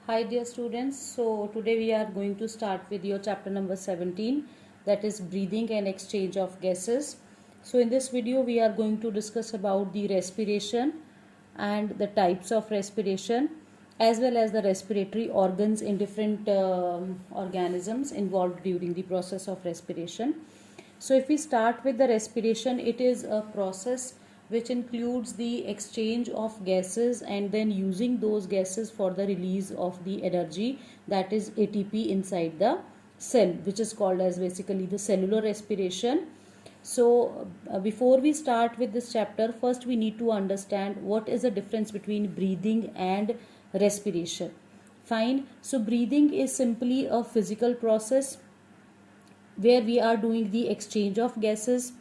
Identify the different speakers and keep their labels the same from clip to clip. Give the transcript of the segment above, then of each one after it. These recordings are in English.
Speaker 1: Hi dear students, so today we are going to start with your chapter number 17, that is breathing and exchange of gases. So in this video we are going to discuss about the respiration and the types of respiration as well as the respiratory organs in different organisms involved during the process of respiration. So if we start with the respiration, it is a process which includes the exchange of gases and then using those gases for the release of the energy, that is ATP inside the cell, which is called as basically the cellular respiration. So before we start with this chapter, first we need to understand what is the difference between breathing and respiration. Fine. So breathing is simply a physical process where we are doing the exchange of gases,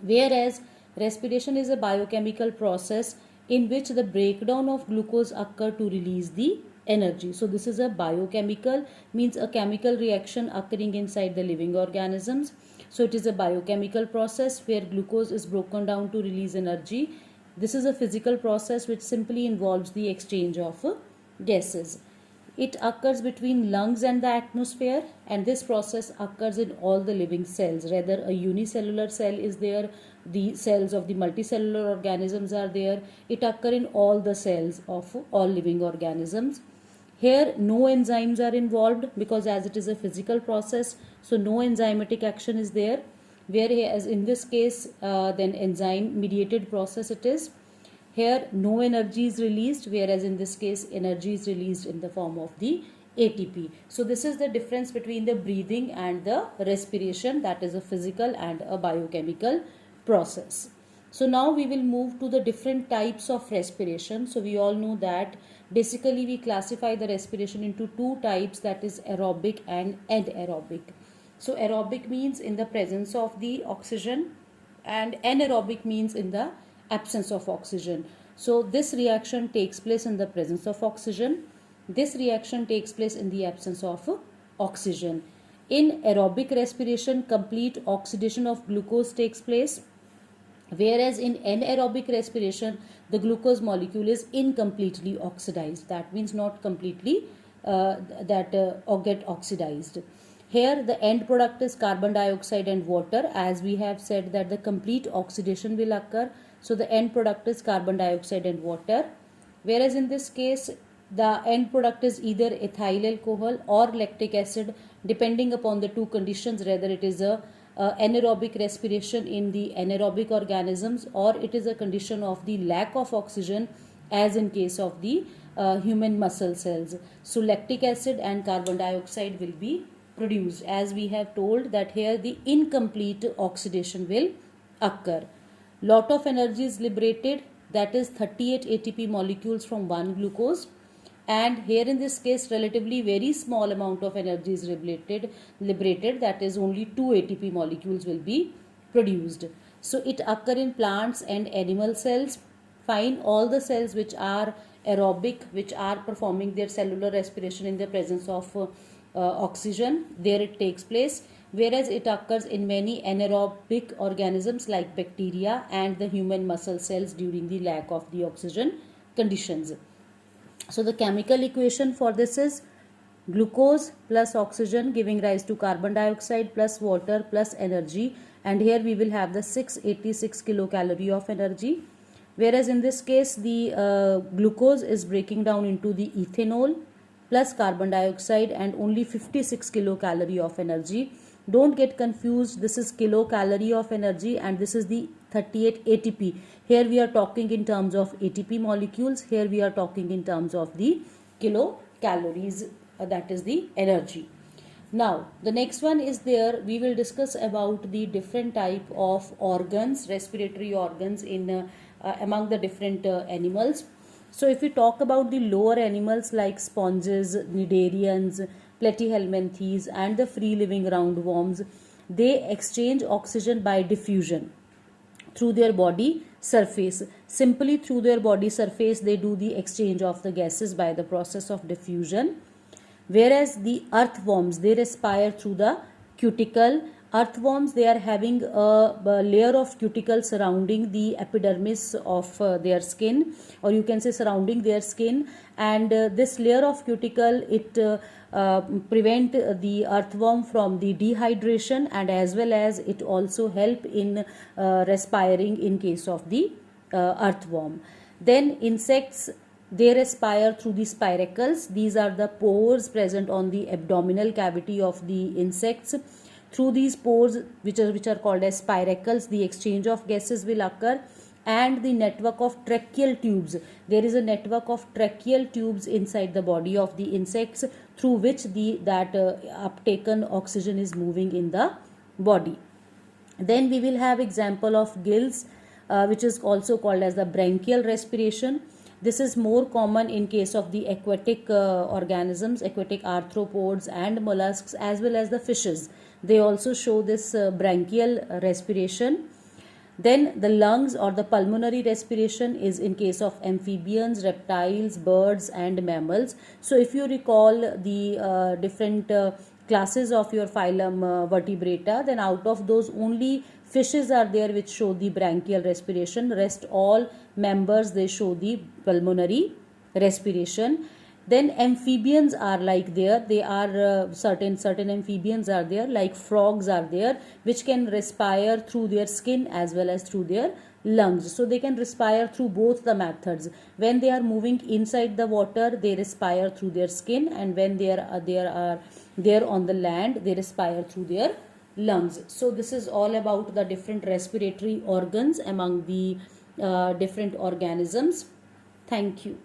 Speaker 1: whereas respiration is a biochemical process in which the breakdown of glucose occur to release the energy. So this is a biochemical, means a chemical reaction occurring inside the living organisms. So it is a biochemical process where glucose is broken down to release energy. This is a physical process which simply involves the exchange of gases. It occurs between lungs and the atmosphere, and this process occurs in all the living cells. Rather, a unicellular cell is there, the cells of the multicellular organisms are there. It occurs in all the cells of all living organisms. Here, no enzymes are involved because as it is a physical process, so no enzymatic action is there. Whereas in this case, then enzyme mediated process it is. Here no energy is released, whereas in this case energy is released in the form of the ATP. So this is the difference between the breathing and the respiration, that is a physical and a biochemical process. So now we will move to the different types of respiration. So we all know that basically we classify the respiration into two types, that is aerobic and anaerobic. So aerobic means in the presence of the oxygen and anaerobic means in the absence of oxygen. So this reaction takes place in the presence of oxygen. This reaction takes place in the absence of oxygen. In aerobic respiration, complete oxidation of glucose takes place, whereas in anaerobic respiration, the glucose molecule is incompletely oxidized. That means not completely get oxidized. Here the end product is carbon dioxide and water, as we have said that the complete oxidation will occur. So the end product is carbon dioxide and water, whereas in this case the end product is either ethyl alcohol or lactic acid, depending upon the two conditions, whether it is a anaerobic respiration in the anaerobic organisms or it is a condition of the lack of oxygen, as in case of the human muscle cells. So lactic acid and carbon dioxide will be produced, as we have told that here the incomplete oxidation will occur. Lot of energy is liberated, that is 38 ATP molecules from one glucose, and here in this case relatively very small amount of energy is liberated, that is only 2 ATP molecules will be produced. So it occur in plants and animal cells. Fine. All the cells which are aerobic, which are performing their cellular respiration in the presence of oxygen, there it takes place, whereas it occurs in many anaerobic organisms like bacteria and the human muscle cells during the lack of the oxygen conditions. So the chemical equation for this is glucose plus oxygen giving rise to carbon dioxide plus water plus energy, and here we will have the 686 kilocalorie of energy, whereas in this case the glucose is breaking down into the ethanol plus carbon dioxide and only 56 kilocalorie of energy. Don't get confused, this is kilocalorie of energy and this is the 38 ATP. Here we are talking in terms of ATP molecules, here we are talking in terms of the kilocalories, that is the energy. Now the next one is there, we will discuss about the different type of organs, respiratory organs in among the different animals. So if we talk about the lower animals like sponges, cnidarians, platyhelminthes and the free living roundworms, they exchange oxygen by diffusion through their body surface. Simply through their body surface they do the exchange of the gases by the process of diffusion, whereas the earthworms, they respire through the cuticle Earthworms, they are having a layer of cuticle surrounding the epidermis of their skin, or you can say surrounding their skin, and this layer of cuticle, it prevent the earthworm from the dehydration, and as well as it also help in respiring in case of the earthworm. Then insects, they respire through the spiracles. These are the pores present on the abdominal cavity of the insects. Through these pores, which are called as spiracles, the exchange of gases will occur. And the network of tracheal tubes, there is a network of tracheal tubes inside the body of the insects, through which that uptaken oxygen is moving in the body. Then we will have example of gills, which is also called as the branchial respiration. This is more common in case of the aquatic organisms, aquatic arthropods and mollusks, as well as the fishes. They also show this branchial respiration. Then the lungs or the pulmonary respiration is in case of amphibians, reptiles, birds and mammals. So if you recall the different classes of your phylum Vertebrata, then out of those only fishes are there which show the branchial respiration. Rest all members, they show the pulmonary respiration. Then amphibians are like there, they are certain amphibians are there, like frogs are there, which can respire through their skin as well as through their lungs. So they can respire through both the methods. When they are moving inside the water, they respire through their skin, and when they are there on the land, they respire through their lungs. So this is all about the different respiratory organs among the different organisms. Thank you.